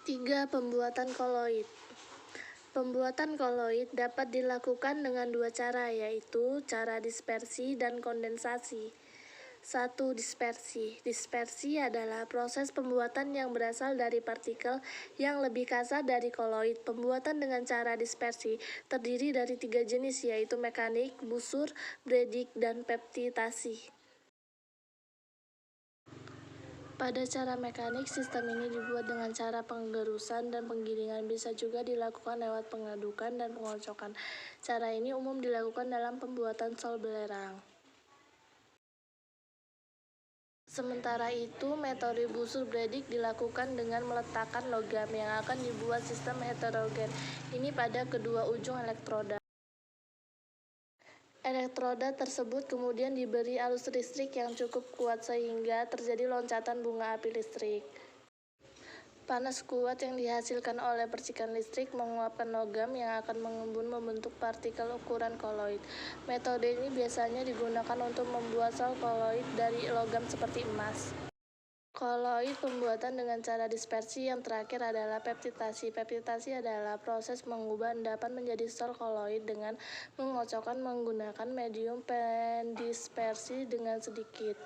3. Pembuatan koloid. Pembuatan koloid dapat dilakukan dengan dua cara, yaitu cara dispersi dan kondensasi. 1. Dispersi. Dispersi adalah proses pembuatan yang berasal dari partikel yang lebih kasar dari koloid. Pembuatan dengan cara dispersi terdiri dari 3 jenis, yaitu mekanik, busur, Bredig, dan peptidasi. Pada cara mekanik, sistem ini dibuat dengan cara penggerusan dan penggilingan, bisa juga dilakukan lewat pengadukan dan pengocokan. Cara ini umum dilakukan dalam pembuatan sol belerang. Sementara itu, metode busur Bredig dilakukan dengan meletakkan logam yang akan dibuat sistem heterogen ini pada kedua ujung elektroda. Elektroda tersebut kemudian diberi arus listrik yang cukup kuat sehingga terjadi loncatan bunga api listrik. Panas kuat yang dihasilkan oleh percikan listrik menguapkan logam yang akan mengembun membentuk partikel ukuran koloid. Metode ini biasanya digunakan untuk membuat sol koloid dari logam seperti emas. Koloid pembuatan dengan cara dispersi yang terakhir adalah peptidasi. Peptidasi adalah proses mengubah endapan menjadi sol koloid dengan mengocokkan menggunakan medium pendispersi dengan sedikit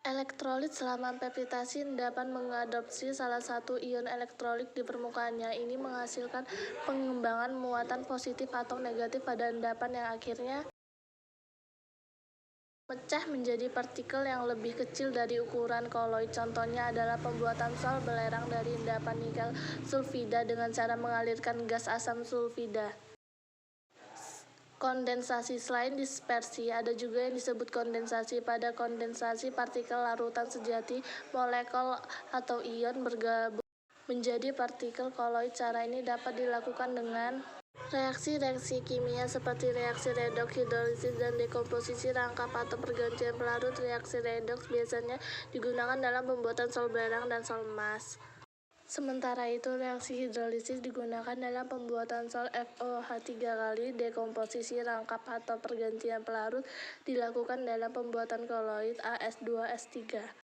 elektrolit. Selama peptidasi, endapan mengadopsi salah satu ion elektrolit di permukaannya. Ini menghasilkan pengembangan muatan positif atau negatif pada endapan yang akhirnya pecah menjadi partikel yang lebih kecil dari ukuran koloid. Contohnya adalah pembuatan sol belerang dari endapan nikel sulfida dengan cara mengalirkan gas asam sulfida. Kondensasi. Selain dispersi, ada juga yang disebut kondensasi. Pada kondensasi, partikel larutan sejati, molekul atau ion bergabung menjadi partikel koloid. Cara ini dapat dilakukan dengan reaksi-reaksi kimia seperti reaksi redoks, hidrolisis, dan dekomposisi rangkap atau pergantian pelarut. Reaksi redoks biasanya digunakan dalam pembuatan sol belerang dan sol emas. Sementara itu, reaksi hidrolisis digunakan dalam pembuatan sol FeO3 kali. Dekomposisi rangkap atau pergantian pelarut dilakukan dalam pembuatan koloid As2S3.